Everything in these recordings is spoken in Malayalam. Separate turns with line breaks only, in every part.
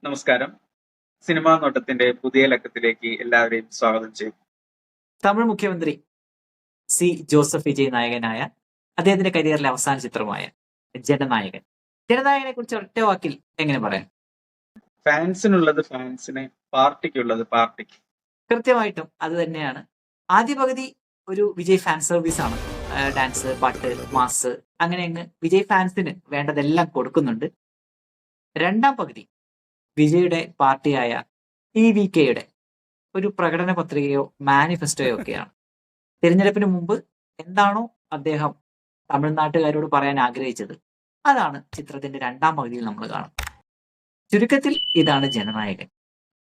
നമസ്കാരം. സിനിമാ നോട്ടത്തിന്റെ പുതിയ ലക്കത്തിലേക്ക് എല്ലാവരെയും സ്വാഗതം ചെയ്യും.
തമിഴ് മുഖ്യമന്ത്രി ജോസഫ് വിജയ് നായകനായ അദ്ദേഹത്തിന്റെ കരിയറിലെ അവസാന ചിത്രമായ ജനനായകൻ. ജനനായകനെ കുറിച്ച് ഒറ്റ വാക്കിൽ എങ്ങനെ പറയാം?
ഫാൻസിനുള്ളത് ഫാൻസിന്, പാർട്ടിക്കുള്ളത് പാർട്ടിക്ക്.
കൃത്യമായിട്ടും അത് തന്നെയാണ്. ആദ്യ പകുതി ഒരു വിജയ് ഫാൻ സർവീസ് ആണ്. ഡാൻസ്, പാട്ട്, മാസ്, അങ്ങനെ അങ്ങ് വിജയ് ഫാൻസിന് വേണ്ടതെല്ലാം കൊടുക്കുന്നുണ്ട്. രണ്ടാം പകുതി വിജയുടെ പാർട്ടിയായ TVKയുടെ ഒരു പ്രകടന പത്രികയോ മാനിഫെസ്റ്റോയോ ഒക്കെയാണ്. തിരഞ്ഞെടുപ്പിന് മുമ്പ് എന്താണോ അദ്ദേഹം തമിഴ്നാട്ടുകാരോട് പറയാൻ ആഗ്രഹിച്ചത്, അതാണ് ചിത്രത്തിന്റെ രണ്ടാം പകുതിയിൽ നമ്മൾ കാണും. ചുരുക്കത്തിൽ ഇതാണ് ജനനായകൻ.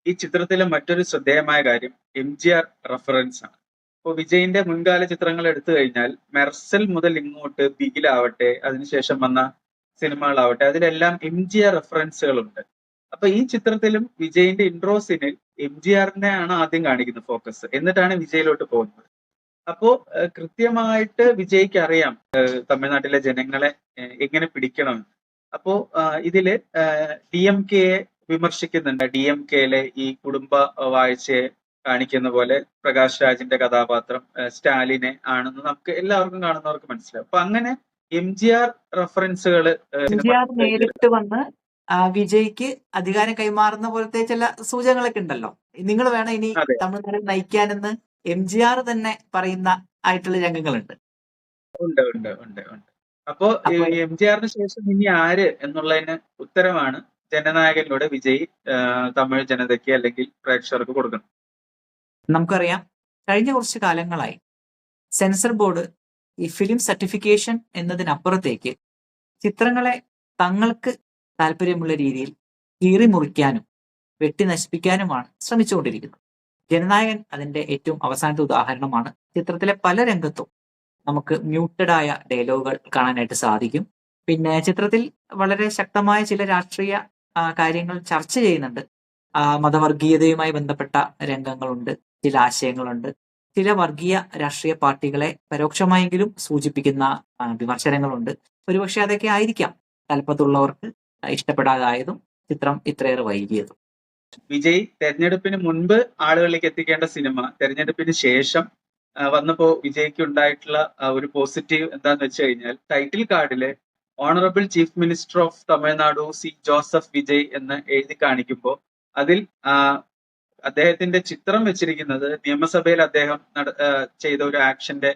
ഈ ചിത്രത്തിലെ മറ്റൊരു ശ്രദ്ധേയമായ കാര്യം MGR റെഫറൻസ് ആണ്. ഇപ്പോൾ വിജയിന്റെ മുൻകാല ചിത്രങ്ങൾ എടുത്തു കഴിഞ്ഞാൽ മെർസൽ മുതൽ ഇങ്ങോട്ട് ബിഗിലാവട്ടെ, അതിനുശേഷം വന്ന സിനിമകളാവട്ടെ, അതിലെല്ലാം MGR റെഫറൻസുകളുണ്ട്. അപ്പൊ ഈ ചിത്രത്തിലും വിജയിന്റെ ഇൻട്രോസിന് MGRനെ ആണ് ആദ്യം കാണിക്കുന്നത് ഫോക്കസ്, എന്നിട്ടാണ് വിജയിലോട്ട് പോകുന്നത്. അപ്പോ കൃത്യമായിട്ട് വിജയ്ക്ക് അറിയാം തമിഴ്നാട്ടിലെ ജനങ്ങളെ എങ്ങനെ പിടിക്കണമെന്ന്. അപ്പോ ഇതില് DMKയെ വിമർശിക്കുന്നുണ്ട്. DMKയിലെ ഈ കുടുംബ വാഴ്ചയെ കാണിക്കുന്ന പോലെ പ്രകാശ് രാജിന്റെ കഥാപാത്രം സ്റ്റാലിനെ ആണെന്ന് നമുക്ക് എല്ലാവർക്കും കാണുന്നവർക്ക് മനസ്സിലാവും. അപ്പൊ അങ്ങനെ MGR റെഫറൻസുകൾ
നേരിട്ട് വന്ന് വിജയ്ക്ക് അധികാരം കൈമാറുന്ന പോലത്തെ ചില സൂചനകളൊക്കെ ഉണ്ടല്ലോ. നിങ്ങൾ വേണം ഇനി തമിഴ്നാട് നയിക്കാനെന്ന് MGR തന്നെ പറയുന്ന ആയിട്ടുള്ള രംഗങ്ങളുണ്ട്.
ഉണ്ട് ഉണ്ട് ഉണ്ട് ഉണ്ട്. അപ്പോ MGRന് ശേഷം ഇനി ആര് എന്നുള്ളതിന് ഉത്തരമാണ് ജനനായകനിലൂടെ വിജയ് തമിഴ് ജനതയ്ക്ക് അല്ലെങ്കിൽ പ്രേക്ഷകർക്ക് കൊടുക്കണം.
നമുക്കറിയാം, കഴിഞ്ഞ കുറച്ച് കാലങ്ങളായി സെൻസർ ബോർഡ് ഈ ഫിലിം സർട്ടിഫിക്കേഷൻ എന്നതിനപ്പുറത്തേക്ക് ചിത്രങ്ങളെ തങ്ങൾക്ക് താല്പര്യമുള്ള രീതിയിൽ കീറി മുറിക്കാനും വെട്ടി നശിപ്പിക്കാനുമാണ് ശ്രമിച്ചുകൊണ്ടിരിക്കുന്നത്. ജനനായകൻ അതിന്റെ ഏറ്റവും അവസാനത്തെ ഉദാഹരണമാണ്. ചിത്രത്തിലെ പല രംഗത്തും നമുക്ക് മ്യൂട്ടഡ് ആയ ഡയലോഗുകൾ കാണാനായിട്ട് സാധിക്കും. പിന്നെ ചിത്രത്തിൽ വളരെ ശക്തമായ ചില രാഷ്ട്രീയ കാര്യങ്ങൾ ചർച്ച ചെയ്യുന്നുണ്ട്. മതവർഗീയതയുമായി ബന്ധപ്പെട്ട രംഗങ്ങളുണ്ട്, ചില ആശയങ്ങളുണ്ട്, ചില വർഗീയ രാഷ്ട്രീയ പാർട്ടികളെ പരോക്ഷമായെങ്കിലും സൂചിപ്പിക്കുന്ന വിമർശനങ്ങളുണ്ട്. ഒരുപക്ഷെ അതൊക്കെ ആയിരിക്കാം തലപ്പത്തുള്ളവർക്ക് ഇഷ്ടപ്പെടാതായതും ചിത്രം ഇത്രയേറെ വൈകിയതും.
വിജയ് തെരഞ്ഞെടുപ്പിന് മുൻപ് ആളുകളിലേക്ക് എത്തിക്കേണ്ട സിനിമ തെരഞ്ഞെടുപ്പിന് ശേഷം വന്നപ്പോ വിജയ്ക്ക് ഉണ്ടായിട്ടുള്ള ഒരു പോസിറ്റീവ് എന്താന്ന് വെച്ച് കഴിഞ്ഞാൽ, ടൈറ്റിൽ കാർഡില് honourable chief minister of Tamil Nadu Joseph Vijay എന്ന് എഴുതി കാണിക്കുമ്പോൾ അതിൽ അദ്ദേഹത്തിന്റെ ചിത്രം വെച്ചിരിക്കുന്നത് നിയമസഭയിൽ അദ്ദേഹം ചെയ്ത ഒരു ആക്ഷന്റെ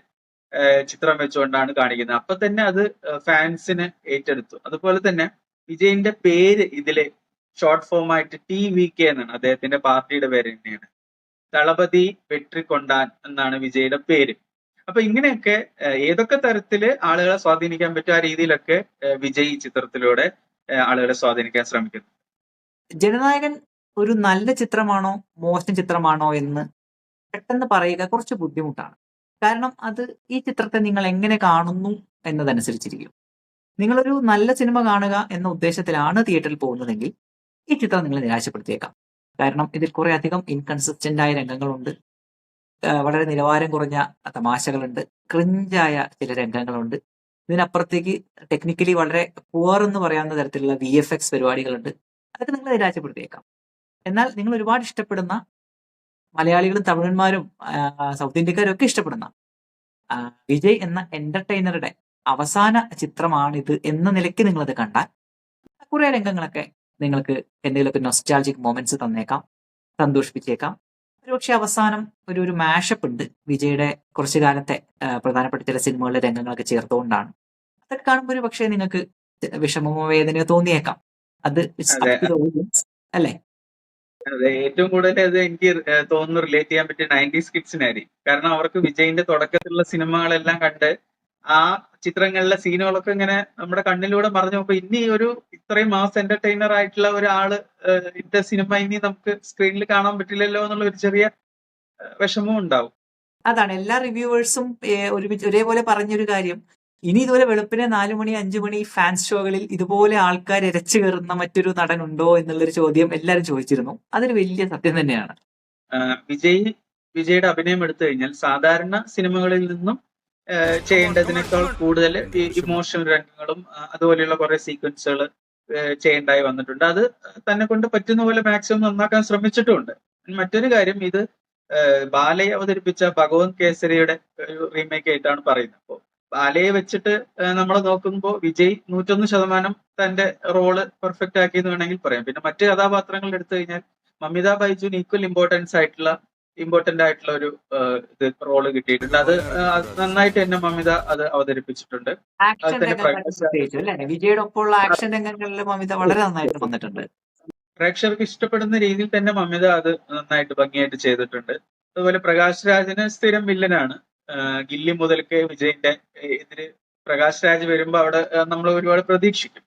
ചിത്രം വെച്ചുകൊണ്ടാണ് കാണിക്കുന്നത്. അപ്പൊ തന്നെ അത് ഫാൻസിന് ഏറ്റെടുത്തു. അതുപോലെ തന്നെ വിജയിന്റെ പേര് ഇതില് ഷോർട്ട് ഫോം ആയിട്ട് TVK എന്നാണ്, അദ്ദേഹത്തിന്റെ പാർട്ടിയുടെ പേര് തന്നെയാണ്. ദളപതി വെട്രിക്കൊണ്ടാൻ എന്നാണ് വിജയുടെ പേര്. അപ്പൊ ഇങ്ങനെയൊക്കെ ഏതൊക്കെ തരത്തില് ആളുകളെ സ്വാധീനിക്കാൻ പറ്റും, ആ രീതിയിലൊക്കെ വിജയ് ചിത്രത്തിലൂടെ ആളുകളെ സ്വാധീനിക്കാൻ ശ്രമിക്കുന്നു.
ജനനായകൻ ഒരു നല്ല ചിത്രമാണോ മോശം ചിത്രമാണോ എന്ന് പെട്ടെന്ന് പറയുക കുറച്ച് ബുദ്ധിമുട്ടാണ്. കാരണം അത് ഈ ചിത്രത്തെ നിങ്ങൾ എങ്ങനെ കാണുന്നു എന്നതനുസരിച്ചിരിക്കും. നിങ്ങളൊരു നല്ല സിനിമ കാണുക എന്ന ഉദ്ദേശത്തിലാണ് തിയേറ്ററിൽ പോകുന്നതെങ്കിൽ ഈ ചിത്രം നിങ്ങളെ നിരാശപ്പെടുത്തിയേക്കാം. കാരണം ഇതിൽ കുറെ അധികം ഇൻകൺസിസ്റ്റന്റ് ആയ രംഗങ്ങളുണ്ട്, വളരെ നിലവാരം കുറഞ്ഞ തമാശകളുണ്ട്, ക്രിഞ്ചായ ചില രംഗങ്ങളുണ്ട്. ഇതിനപ്പുറത്തേക്ക് ടെക്നിക്കലി വളരെ പുവർ എന്ന് പറയാവുന്ന തരത്തിലുള്ള VFX പരിപാടികളുണ്ട്. അതൊക്കെ നിങ്ങളെ നിരാശപ്പെടുത്തിയേക്കാം. എന്നാൽ നിങ്ങൾ ഒരുപാട് ഇഷ്ടപ്പെടുന്ന മലയാളികളും തമിഴന്മാരും സൗത്ത് ഇന്ത്യക്കാരും ഒക്കെ ഇഷ്ടപ്പെടുന്ന വിജയ് എന്ന എന്റർടൈനറുടെ അവസാന ചിത്രമാണിത് എന്ന നിലയ്ക്ക് നിങ്ങളത് കണ്ടാൽ കുറെ രംഗങ്ങളൊക്കെ നിങ്ങൾക്ക് എന്തെങ്കിലുമൊക്കെ നൊസ്റ്റാൾജിക് മൊമെന്റ്സ് തന്നേക്കാം, സന്തോഷിപ്പിച്ചേക്കാം. ഒരുപക്ഷെ അവസാനം ഒരു മാഷപ്പ് ഉണ്ട് വിജയുടെ കുറച്ചു കാലത്തെ പ്രധാനപ്പെട്ട ചില സിനിമകളിലെ രംഗങ്ങളൊക്കെ ചേർത്തുകൊണ്ടാണ്. അതൊക്കെ കാണുമ്പോൾ ഒരു പക്ഷേ നിങ്ങൾക്ക് വിഷമമോ വേദനയോ തോന്നിയേക്കാം. അത് അല്ലേ?
അതെ, ഏറ്റവും കൂടുതൽ അത് എനിക്ക് തോന്നുന്നു റിലേറ്റ് ചെയ്യാൻ പറ്റിയ 90s കിഡ്സിനായിരിക്കും. കാരണം അവർക്ക് വിജയിന്റെ തുടക്കത്തിലുള്ള സിനിമകളെല്ലാം കണ്ട് ആ ചിത്രങ്ങളിലെ സീനുകളൊക്കെ ഇങ്ങനെ നമ്മുടെ കണ്ണിലൂടെ മറിഞ്ഞു നോക്കുമ്പോൾ ഇനി ഒരു ഇത്രയും മാസ് എന്റർടൈനർ ആയിട്ടുള്ള ഒരാള് ഇന്റെ സിനിമ ഇനി നമുക്ക് സ്ക്രീനിൽ കാണാൻ പറ്റില്ലല്ലോ എന്നുള്ള ഒരു ചെറിയ വിഷമവും ഉണ്ടാവും.
അതാണ് എല്ലാ റിവ്യൂവേഴ്സും ഒരേപോലെ പറഞ്ഞൊരു കാര്യം. ഇനി ഇതുപോലെ വെളുപ്പിനെ 4 മണി 5 മണി ഫാൻസ് ഷോകളിൽ ഇതുപോലെ ആൾക്കാർ ഇരച്ചു കയറുന്ന മറ്റൊരു നടനുണ്ടോ എന്നുള്ളൊരു ചോദ്യം എല്ലാവരും ചോദിച്ചിരുന്നു. അതൊരു വലിയ സത്യം തന്നെയാണ്.
വിജയുടെ അഭിനയം എടുത്തു കഴിഞ്ഞാൽ സാധാരണ സിനിമകളിൽ നിന്നും ചെയ്യേണ്ടതിനേക്കാൾ കൂടുതൽ ഇമോഷണൽ രംഗങ്ങളും അതുപോലെയുള്ള കുറെ സീക്വൻസുകൾ ചെയ്യേണ്ടായി വന്നിട്ടുണ്ട്. അത് തന്നെ കൊണ്ട് പറ്റുന്ന പോലെ മാക്സിമം നന്നാക്കാൻ ശ്രമിച്ചിട്ടുമുണ്ട്. മറ്റൊരു കാര്യം, ഇത് ബാലയെ അവതരിപ്പിച്ച ഭഗവത് കേസരിയുടെ ഒരു റീമേക്ക് ആയിട്ടാണ് പറയുന്നത്. അപ്പോൾ ബാലയെ വെച്ചിട്ട് നമ്മൾ നോക്കുമ്പോൾ വിജയ് 101% തന്റെ റോള് പെർഫെക്റ്റ് ആക്കി എന്ന് വേണമെങ്കിൽ പറയാം. പിന്നെ മറ്റ് കഥാപാത്രങ്ങൾ എടുത്തു കഴിഞ്ഞാൽ മമിത ബൈജുവിന് ഈക്വൽ ഇമ്പോർട്ടന്റ് ആയിട്ടുള്ള ഒരു ഇത് റോള് കിട്ടിയിട്ടുണ്ട്. അത് നന്നായിട്ട് തന്നെ മമിത അത് അവതരിപ്പിച്ചിട്ടുണ്ട്.
ആക്ഷൻ
അതുപോലെ തന്നെ
രംഗങ്ങളിൽ പ്രത്യേകിച്ചും അല്ലെ, വിജയുടെ ഒപ്പമുള്ള ആക്ഷൻ രംഗങ്ങളിൽ മമിത വളരെ നന്നായിട്ട് വന്നിട്ടുണ്ട്.
പ്രേക്ഷകർക്ക് ഇഷ്ടപ്പെടുന്ന രീതിയിൽ തന്നെ മമിത അത് നന്നായിട്ട് ഭംഗിയായിട്ട് ചെയ്തിട്ടുണ്ട്. അതുപോലെ പ്രകാശ് രാജിന് സ്ഥിരം വില്ലനാണ്. ഗില്ലി മുതൽക്ക് വിജയിന്റെ എതിര് പ്രകാശ് രാജ് വരുമ്പോ അവിടെ നമ്മൾ ഒരുപാട് പ്രതീക്ഷിക്കും.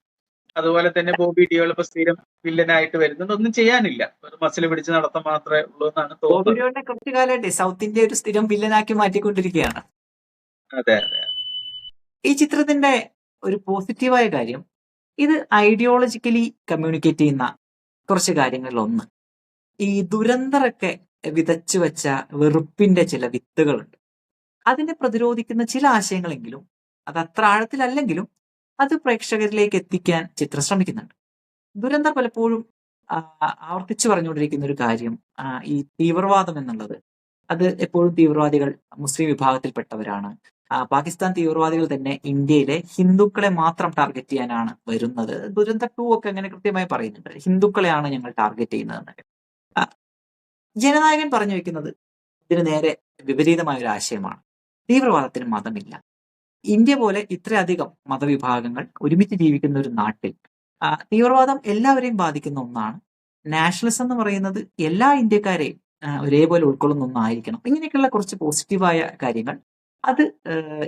അതുപോലെ തന്നെ ബോബി ഡിയോൾ ഇപ്പൊ സ്ഥിരം വില്ലനായിട്ട് വരുന്നുണ്ട്. ഒന്നും ചെയ്യാനില്ല, ഒരു മസിൽ പിടിച്ച് നടത്താൻ മാത്രമേ ഉള്ളൂ എന്നാണ്
ബോബി
തോന്നുന്നത്.
ഡിയോളിനെ കുറച്ചു കാലമായിട്ട് സൗത്ത് ഇന്ത്യ ഒരു സ്ഥിരം വില്ലനാക്കി മാറ്റിക്കൊണ്ടിരിക്കുകയാണ്.
അതെ അതെ.
ഈ ചിത്രത്തിന്റെ ഒരു പോസിറ്റീവായ കാര്യം, ഇത് ഐഡിയോളജിക്കലി കമ്മ്യൂണിക്കേറ്റ് ചെയ്യുന്ന കുറച്ച് കാര്യങ്ങളിൽ ഒന്ന്, ഈ ദുരന്തറൊക്കെ വിതച്ചു വെച്ച വെറുപ്പിന്റെ ചില വിത്തുകളുണ്ട്. അതിനെ പ്രതിരോധിക്കുന്ന ചില ആശയങ്ങളെങ്കിലും, അത് അത്ര ആഴത്തിലല്ലെങ്കിലും അത് പ്രേക്ഷകരിലേക്ക് എത്തിക്കാൻ ചിത്രം ശ്രമിക്കുന്നുണ്ട്. ദുരന്തർ പലപ്പോഴും ആവർത്തിച്ചു പറഞ്ഞുകൊണ്ടിരിക്കുന്ന ഒരു കാര്യം, ഈ തീവ്രവാദം എന്നുള്ളത് അത് എപ്പോഴും തീവ്രവാദികൾ മുസ്ലിം വിഭാഗത്തിൽപ്പെട്ടവരാണ്. പാകിസ്ഥാൻ തീവ്രവാദികൾ തന്നെ ഇന്ത്യയിലെ ഹിന്ദുക്കളെ മാത്രം ടാർഗറ്റ് ചെയ്യാനാണ് വരുന്നത്. ദുരന്ത 2 ഒക്കെ അങ്ങനെ കൃത്യമായി പറയുന്നുണ്ട്, ഹിന്ദുക്കളെയാണ് ഞങ്ങൾ ടാർഗറ്റ് ചെയ്യുന്നതെന്നൊക്കെ. ജനനായകൻ പറഞ്ഞു വെക്കുന്നത് ഇതിന് നേരെ വിപരീതമായ ഒരു ആശയമാണ്. തീവ്രവാദത്തിന് മതമില്ല. ഇന്ത്യ പോലെ ഇത്രയധികം മതവിഭാഗങ്ങൾ ഒരുമിച്ച് ജീവിക്കുന്ന ഒരു നാട്ടിൽ തീവ്രവാദം എല്ലാവരെയും ബാധിക്കുന്ന ഒന്നാണ്. നാഷണലിസം എന്ന് പറയുന്നത് എല്ലാ ഇന്ത്യക്കാരെയും ഒരേപോലെ ഉൾക്കൊള്ളുന്ന ഒന്നായിരിക്കണം. ഇങ്ങനെയൊക്കെയുള്ള കുറച്ച് പോസിറ്റീവായ കാര്യങ്ങൾ അത്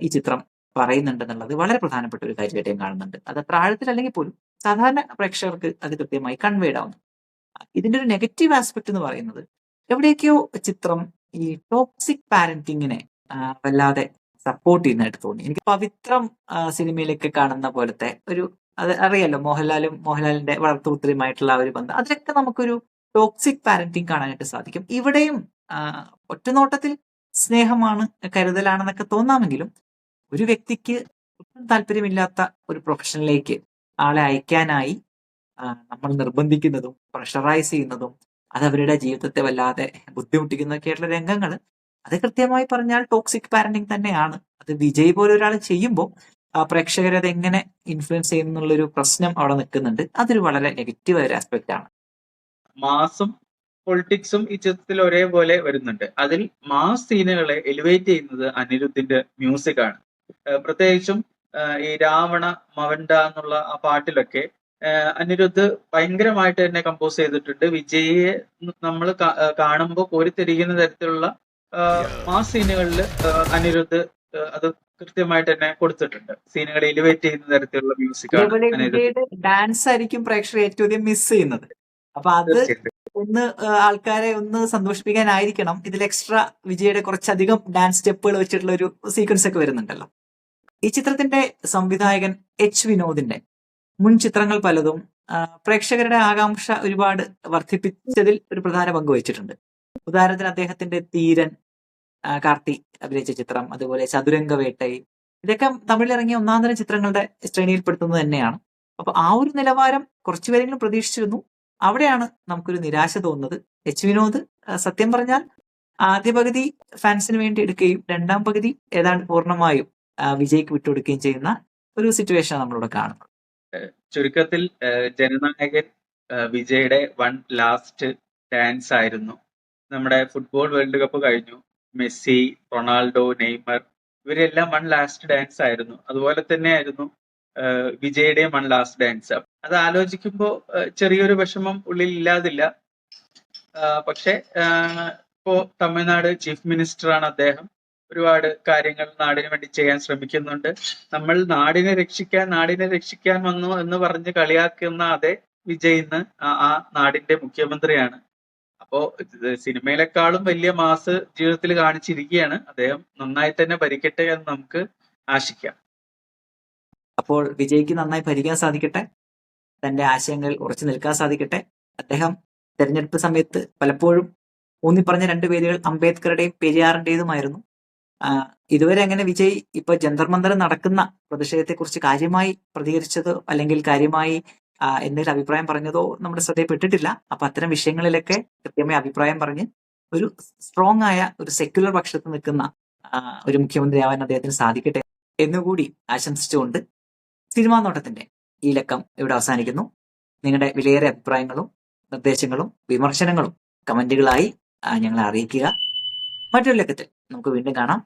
ഈ ചിത്രം പറയുന്നുണ്ടെന്നുള്ളത് വളരെ പ്രധാനപ്പെട്ട ഒരു കാര്യമായിട്ട് ഞാൻ കാണുന്നുണ്ട്. അത് അത്ര ആഴത്തിലല്ലെങ്കിൽ പോലും സാധാരണ പ്രേക്ഷകർക്ക് അത് കൃത്യമായി കൺവേഡ് ആവുന്നു. ഇതിന്റെ ഒരു നെഗറ്റീവ് ആസ്പെക്ട് എന്ന് പറയുന്നത്, എവിടേക്കോ ചിത്രം ഈ ടോക്സിക് പാരന്റിങ്ങിനെ വല്ലാതെ സപ്പോർട്ട് ചെയ്യുന്നതായിട്ട് തോന്നി. എനിക്ക് പവിത്രം സിനിമയിലൊക്കെ കാണുന്ന പോലത്തെ ഒരു, അത് അറിയാലോ, മോഹൻലാലിന്റെ വളർത്തുപുത്രിയുമായിട്ടുള്ള ആ ഒരു ബന്ധം, അതിലൊക്കെ നമുക്കൊരു ടോക്സിക് പാരന്റിങ് കാണാനായിട്ട് സാധിക്കും. ഇവിടെയും ഒറ്റനോട്ടത്തിൽ സ്നേഹമാണ്, കരുതലാണെന്നൊക്കെ തോന്നാമെങ്കിലും ഒരു വ്യക്തിക്ക് ഒട്ടും താല്പര്യമില്ലാത്ത ഒരു പ്രൊഫഷനിലേക്ക് ആളെ അയക്കാനായി നമ്മൾ നിർബന്ധിക്കുന്നതും പ്രഷറൈസ് ചെയ്യുന്നതും അത് അവരുടെ ജീവിതത്തെ വല്ലാതെ ബുദ്ധിമുട്ടിക്കുന്നതൊക്കെയായിട്ടുള്ള രംഗങ്ങൾ, അത് കൃത്യമായി പറഞ്ഞാൽ ടോക്സിക് പാരന്റിങ് തന്നെയാണ്. അത് വിജയ് പോലെ ഒരാൾ ചെയ്യുമ്പോൾ പ്രേക്ഷകരെ അത് എങ്ങനെ ഇൻഫ്ലുവൻസ് ചെയ്യുന്നുള്ളൊരു പ്രശ്നം അവിടെ നിൽക്കുന്നുണ്ട്. അതൊരു വളരെ നെഗറ്റീവായ ഒരു ആസ്പെക്ട് ആണ്.
മാസും പൊളിറ്റിക്സും ഈ ചിത്രത്തിൽ ഒരേപോലെ വരുന്നുണ്ട്. അതിൽ മാസ് സീനുകളെ എലിവേറ്റ് ചെയ്യുന്നത് അനിരുദ്ധിന്റെ മ്യൂസിക് ആണ്. പ്രത്യേകിച്ചും ഈ രാവണ മവണ്ട എന്നുള്ള ആ പാട്ടിലൊക്കെ അനിരുദ്ധ് ഭയങ്കരമായിട്ട് തന്നെ കമ്പോസ് ചെയ്തിട്ടുണ്ട്. വിജയെ നമ്മൾ കാണുമ്പോൾ കോരിത്തിരിക്കുന്ന തരത്തിലുള്ള മാസ് സീനുകളിൽ അനിരുദ്ധ് അത് കൃത്യമായിട്ട് തന്നെ കൊടുത്തിട്ടുണ്ട്. സീനുകളെ എലിവേറ്റ് ചെയ്യുന്ന തരത്തിലുള്ള മ്യൂസിക്
ഡാൻസ് ആയിരിക്കും പ്രേക്ഷകർ ഏറ്റവും അധികം മിസ് ചെയ്യുന്നത്. അപ്പൊ അത് ഒന്ന് ആൾക്കാരെ ഒന്ന് സന്തോഷിപ്പിക്കാനായിരിക്കണം ഇതിൽ എക്സ്ട്രാ വിജയുടെ കുറച്ചധികം ഡാൻസ് സ്റ്റെപ്പുകൾ വെച്ചിട്ടുള്ള ഒരു സീക്വൻസ് ഒക്കെ വരുന്നുണ്ടല്ലോ. ഈ ചിത്രത്തിന്റെ സംവിധായകൻ എച്ച് വിനോദിന്റെ മുൻ ചിത്രങ്ങൾ പലതും പ്രേക്ഷകരുടെ ആകാംക്ഷ ഒരുപാട് വർദ്ധിപ്പിച്ചതിൽ ഒരു പ്രധാന പങ്ക് വഹിച്ചിട്ടുണ്ട്. ഉദാഹരണത്തിന് അദ്ദേഹത്തിന്റെ തീരൻ, കാർത്തി അഭിനയിച്ച ചിത്രം, അതുപോലെ ചതുരംഗവേട്ടൈ, ഇതൊക്കെ തമിഴിലിറങ്ങിയ ഒന്നാന്തരം ചിത്രങ്ങളുടെ ശ്രേണിയിൽപ്പെടുത്തുന്നത് തന്നെയാണ്. അപ്പൊ ആ ഒരു നിലവാരം കുറച്ചുപേരെങ്കിലും പ്രതീക്ഷിച്ചിരുന്നു. അവിടെയാണ് നമുക്കൊരു നിരാശ തോന്നുന്നത്. എച്ച് വിനോദ് സത്യം പറഞ്ഞാൽ ആദ്യ പകുതി ഫാൻസിന് വേണ്ടി എടുക്കുകയും രണ്ടാം പകുതി ഏതാണ്ട് പൂർണ്ണമായും വിജയ്ക്ക് വിട്ടുകൊടുക്കുകയും ചെയ്യുന്ന ഒരു സിറ്റുവേഷൻ നമ്മളിവിടെ കാണുന്നത്.
ചുരുക്കത്തിൽ ജനനായകൻ വിജയുടെ വൺ ലാസ്റ്റ് ഡാൻസ് ആയിരുന്നു. നമ്മുടെ ഫുട്ബോൾ വേൾഡ് കപ്പ് കഴിഞ്ഞു, മെസ്സി, റൊണാൾഡോ, നെയ്മർ ഇവരെല്ലാം വൺ ലാസ്റ്റ് ഡാൻസ് ആയിരുന്നു. അതുപോലെ തന്നെ ആയിരുന്നു വിജയുടെയും വൺ ലാസ്റ്റ് ഡാൻസ്. അത് ആലോചിക്കുമ്പോൾ ചെറിയൊരു വിഷമം ഉള്ളിൽ ഇല്ലാതില്ല. പക്ഷെ ഇപ്പോ തമിഴ്നാട് ചീഫ് മിനിസ്റ്റർ ആണ് അദ്ദേഹം. ഒരുപാട് കാര്യങ്ങൾ നാടിന് വേണ്ടി ചെയ്യാൻ ശ്രമിക്കുന്നുണ്ട്. നമ്മൾ നാടിനെ രക്ഷിക്കാൻ വന്നു എന്ന് പറഞ്ഞ് കളിയാക്കുന്ന അതേ വിജയ് ഇന്ന് ആ നാടിന്റെ മുഖ്യമന്ത്രിയാണ്. അപ്പോ സിനിമയിലെക്കാളും വലിയ മാസ് ജീവിതത്തിൽ കാണിച്ചിരിക്കുകയാണ് അദ്ദേഹം. നന്നായി തന്നെ ഭരിക്കട്ടെ എന്ന് നമുക്ക് ആശിക്കാം.
അപ്പോൾ വിജയ്ക്ക് നന്നായി ഭരിക്കാൻ സാധിക്കട്ടെ, തന്റെ ആശയങ്ങൾ ഉറച്ചു നിൽക്കാൻ സാധിക്കട്ടെ. അദ്ദേഹം തെരഞ്ഞെടുപ്പ് സമയത്ത് പലപ്പോഴും ഊന്നിപ്പറഞ്ഞ രണ്ട് പേരുകൾ അംബേദ്കറുടെയും പെരിയാറിന്റേതുമായിരുന്നു. ഇതുവരെ അങ്ങനെ വിജയ് ഇപ്പൊ ജന്തർ മന്ദർ നടക്കുന്ന പ്രതിഷേധത്തെക്കുറിച്ച് കാര്യമായി പ്രതികരിച്ചതോ അല്ലെങ്കിൽ കാര്യമായി എന്തെങ്കിലും അഭിപ്രായം പറഞ്ഞതോ നമ്മുടെ ശ്രദ്ധയിൽപ്പെട്ടിട്ടില്ല. അപ്പൊ അത്തരം വിഷയങ്ങളിലൊക്കെ കൃത്യമായ അഭിപ്രായം പറഞ്ഞ് ഒരു സ്ട്രോങ് ആയ ഒരു സെക്യുലർ പക്ഷത്ത് നിൽക്കുന്ന ഒരു മുഖ്യമന്ത്രിയാവാൻ അദ്ദേഹത്തിന് സാധിക്കട്ടെ എന്നുകൂടി ആശംസിച്ചുകൊണ്ട് സിനിമാ നോട്ടത്തിന്റെ ഈ ലക്കം ഇവിടെ അവസാനിക്കുന്നു. നിങ്ങളുടെ വിലയേറിയ അഭിപ്രായങ്ങളും നിർദ്ദേശങ്ങളും വിമർശനങ്ങളും കമന്റുകളായി ഞങ്ങളെ അറിയിക്കുക. മറ്റൊരു ലക്കത്തിൽ നമുക്ക് വീണ്ടും കാണാം.